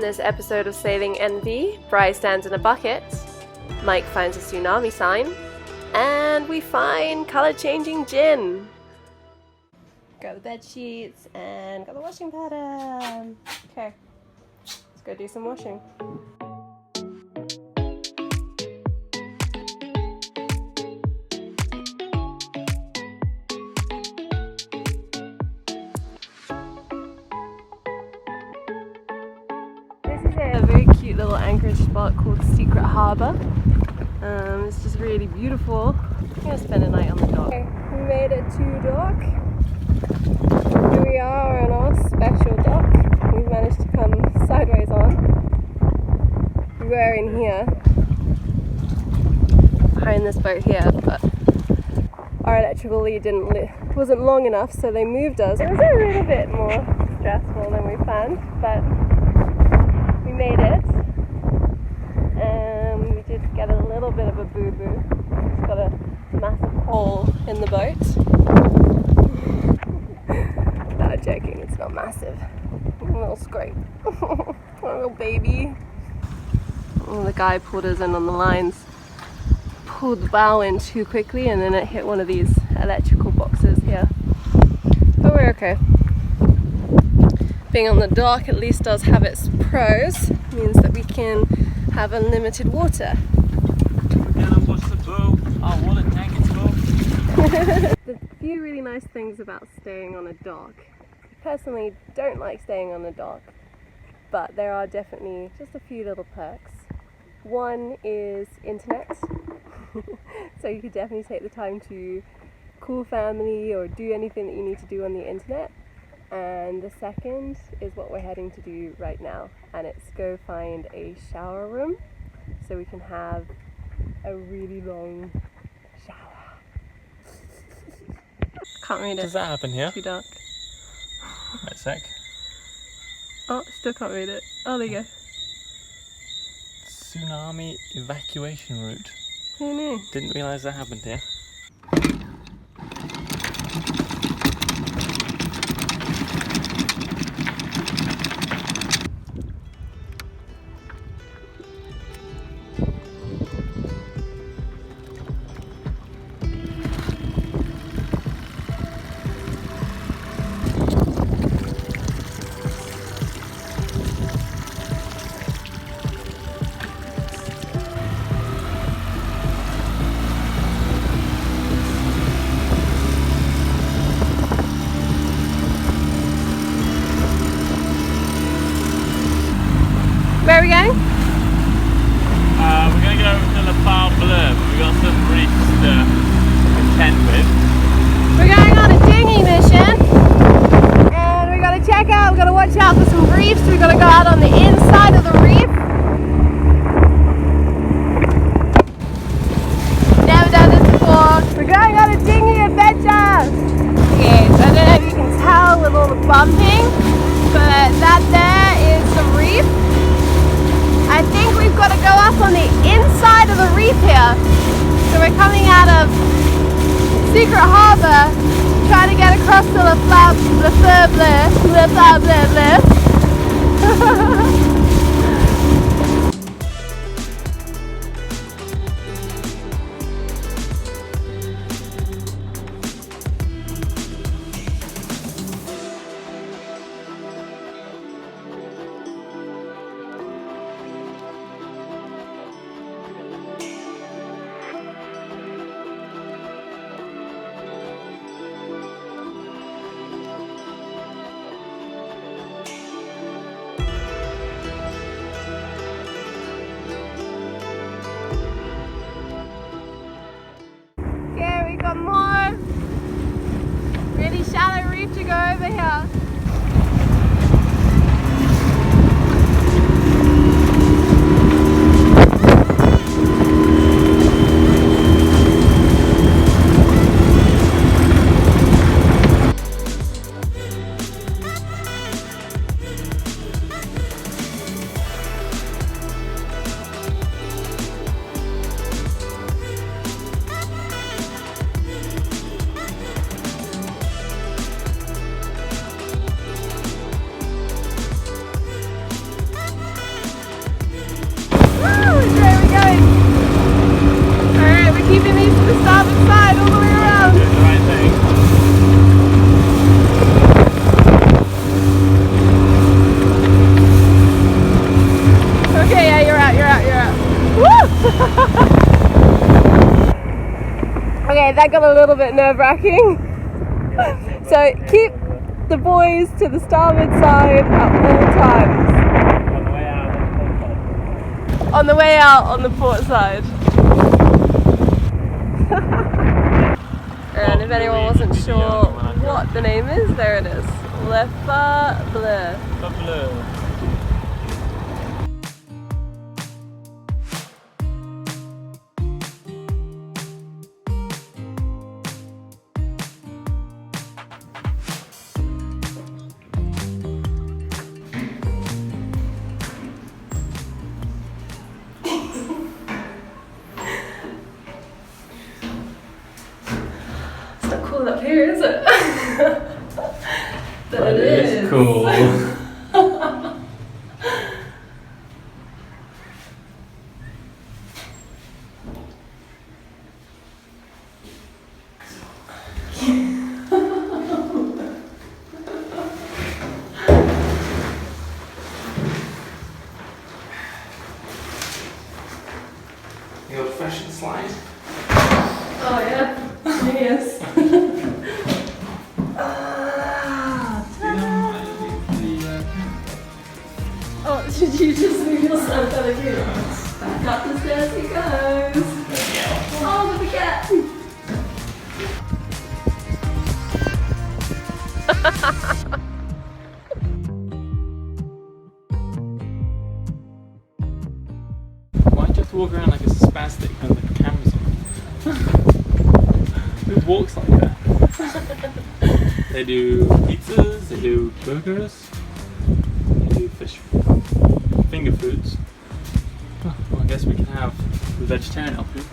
this episode of Sailing NV, Bri stands in a bucket, Mike finds a tsunami sign, and we find colour-changing gin. Got the bed sheets and got the washing pattern. Okay, let's go do some washing. A very cute little anchorage spot called Secret Harbour. It's just really beautiful. I'm going to spend a night on the dock. Okay, we made it to dock. Here we are on our special dock. We've managed to come sideways on. We were in here, behind this boat here, but our electrical lead wasn't long enough, so they moved us. It was a little bit more stressful than we planned, but we made it. We did get a little bit of a boo-boo. It's got a massive hole in the boat. No, joking, it's not massive. A little scrape. A little baby. Oh, the guy pulled us in on the lines. Pulled the bow in too quickly and then it hit one of these electrical boxes here. But we're okay. Being on the dock at least does have its pros. It means that we can have unlimited water. Water tank is full. There's a few really nice things about staying on a dock. I personally don't like staying on a dock, but there are definitely just a few little perks. One is internet. So you could definitely take the time to call family or do anything that you need to do on the internet. And the second is what we're heading to do right now, and it's go find a shower room so we can have a really long shower. Can't read it. Does that happen here? Too dark. Wait a sec. Oh, still can't read it. Oh, there you go. Tsunami evacuation route. Who knew? Didn't realise that happened here. Where are we going? We're going to go to the far blur, but we've got some reefs to contend with. We're going on a dinghy mission, and we've got to check out, we've got to watch out for some reefs. We've got to go out on the inside of the reef. Never done this before. We're going on a dinghy adventure. Okay, so I don't know if you can tell with all the bumping, but that there is the reef. I think we've got to go up on the inside of the reef here. So we're coming out of Secret Harbour, trying to get across to the more really shallow reef to go over here. boys to the starboard side, all the way around. Doing the right thing. Okay, yeah, you're out. Woo! Okay, that got a little bit nerve-wracking. So keep the boys to the starboard side at all times. On the way out, on the port On side. the way out on the port side. And if anyone wasn't sure what the name is, there it is. Le Phare Bleu. Bleu. It's not cool up here, is it? But it is. Cool. The old-fashioned slide. Oh yeah, yes. Oh, should you just move yourself out of here? Back up the stairs he goes. Oh, look at Why just walk around like a spastic when the camera's on? Who walks like that? They do pizzas, they do burgers, they do finger foods. Well, I guess we can have the vegetarian option.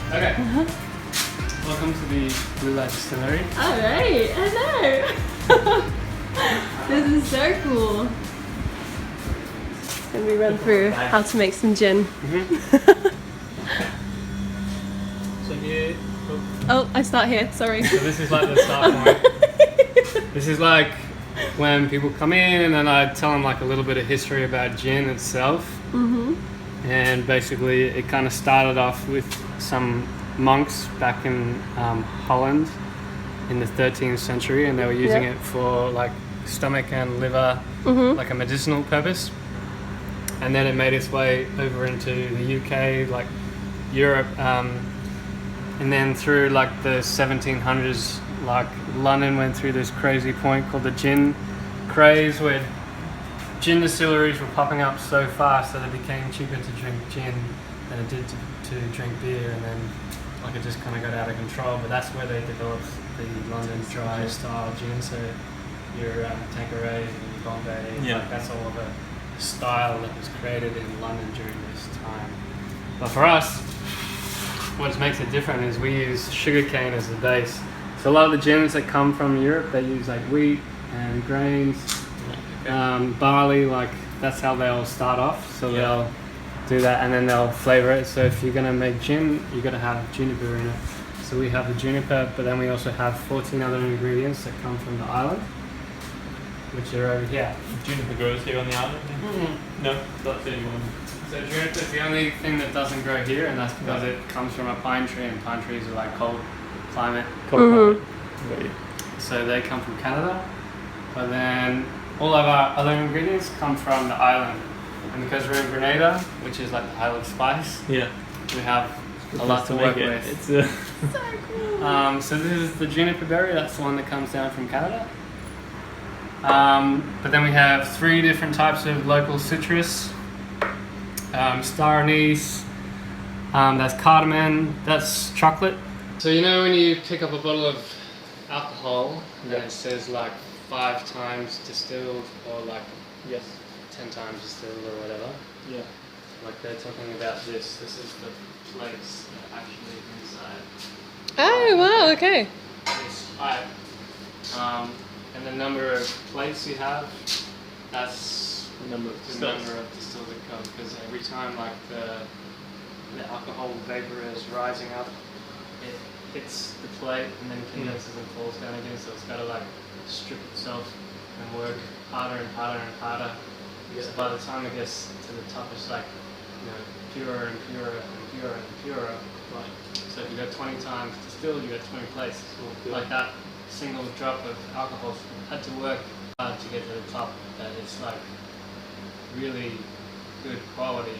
Okay. Welcome to the Vida distillery. Alright, hello! This is so cool. Can we run through how to make some gin? So here, Oh, I start here, sorry. so this is like the start point. This is like when people come in and then I tell them like a little bit of history about gin itself. And basically it kind of started off with some monks back in Holland in the 13th century, and they were using it for like stomach and liver, like a medicinal purpose. And then it made its way over into the UK, like Europe, and then through like the 1700s, like London went through this crazy point called the gin craze, where gin distilleries were popping up so fast that it became cheaper to drink gin than it did to drink beer, and then like it just kind of got out of control. But that's where they developed the London dry style gin. So your Tanqueray and your Bombay, like that's all of a style that was created in London during this time. But for us, what makes it different is we use sugarcane as the base. So a lot of the gins that come from Europe, they use like wheat and grains, barley, like that's how they'll start off. So they'll do that and then they'll flavor it. So if you're gonna make gin, you gotta have juniper in it. So we have the juniper, but then we also have 14 other ingredients that come from the island, which are over here. Juniper grows here on the island? No, that's the only one. So juniper is the only thing that doesn't grow here, and that's because it comes from a pine tree, and pine trees are like cold climate. So they come from Canada, but then all of our other ingredients come from the island. And because we're in Grenada, which is like the Isle of Spice, Yeah. we have a lot to work with. It's So cool. So this is the juniper berry. That's the one that comes down from Canada. But then we have 3 different types of local citrus. Star anise. That's cardamom. That's chocolate. So you know when you pick up a bottle of alcohol and then it says like 5 times distilled or like yes. 10 times distilled or whatever. Yeah. Like they're talking about this. This is the plates that are actually inside. Oh wow, okay. This pipe. And the number of plates you have, that's The number of the number of distills that come. Because every time like the alcohol vapor is rising up, it hits the plate and then condenses and falls down again. So it's got to like strip itself and work harder and harder and harder. So by the time it gets to the top, it's like, you know, purer and purer and purer and purer. Like, so if you got 20 times distilled, you got 20 plates. Like that single drop of alcohol had to work hard to get to the top. That it's like really good quality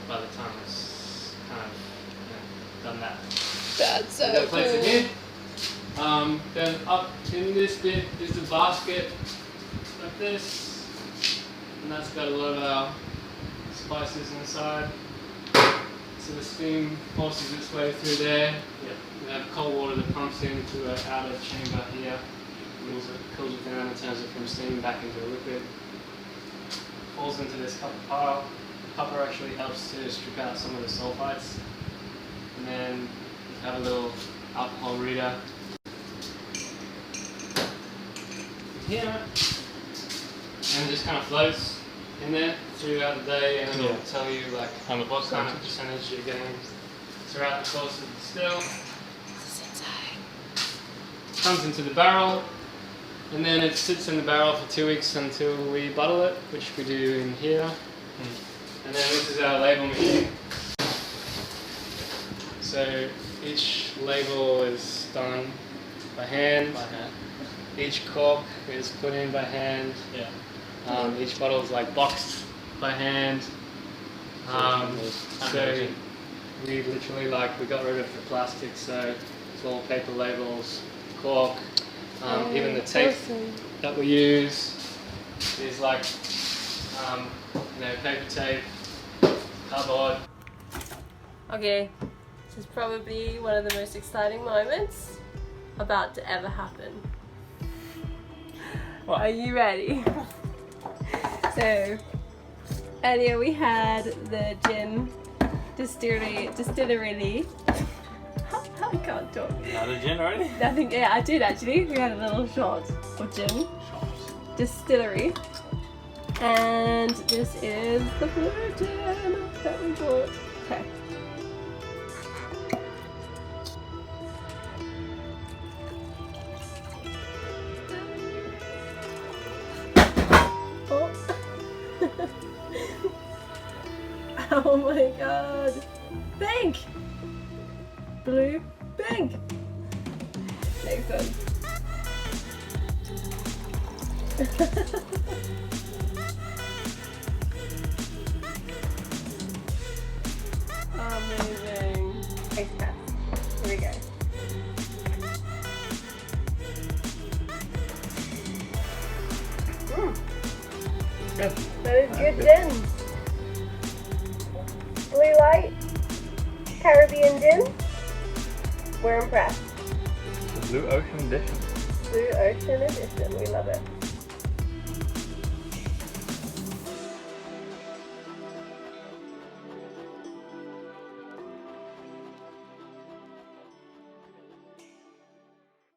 by the time it's kind of, you know, done that. That's so That place cool. again. Then up in this bit is the basket like this. And that's got a lot of our spices inside. So the steam forces its way through there. We have cold water that pumps into an outer chamber here. Cools it down and turns it from steam back into a liquid. Falls into this copper pile. The copper actually helps to strip out some of the sulfites. And then you have a little alcohol reader here. And it just kind of floats in there throughout the day, and it'll tell you like what kind of percentage you're getting throughout the course of the distill. Comes into the barrel, and then it sits in the barrel for 2 weeks until we bottle it, which we do in here. And then this is our label machine. So each label is done by hand. Each cork is put in by hand. Each bottle is like boxed by hand. So we literally we got rid of the plastic, so it's all paper labels, cork, even the tape that we use is like paper tape, cardboard. Okay, this is probably one of the most exciting moments about to ever happen. What? Are you ready? So, earlier we had the gin distillery. I can't talk. Not a gin already? I think, yeah, I did actually. We had a little shot of gin. Distillery. And this is the blue gin that we bought. Okay. Oh my god! Pink! Blue, pink! Next one. Amazing. Express. Here we go. That is good gin. Blue light, Caribbean gin. We're impressed. The Blue Ocean Edition. Blue Ocean Edition. We love it.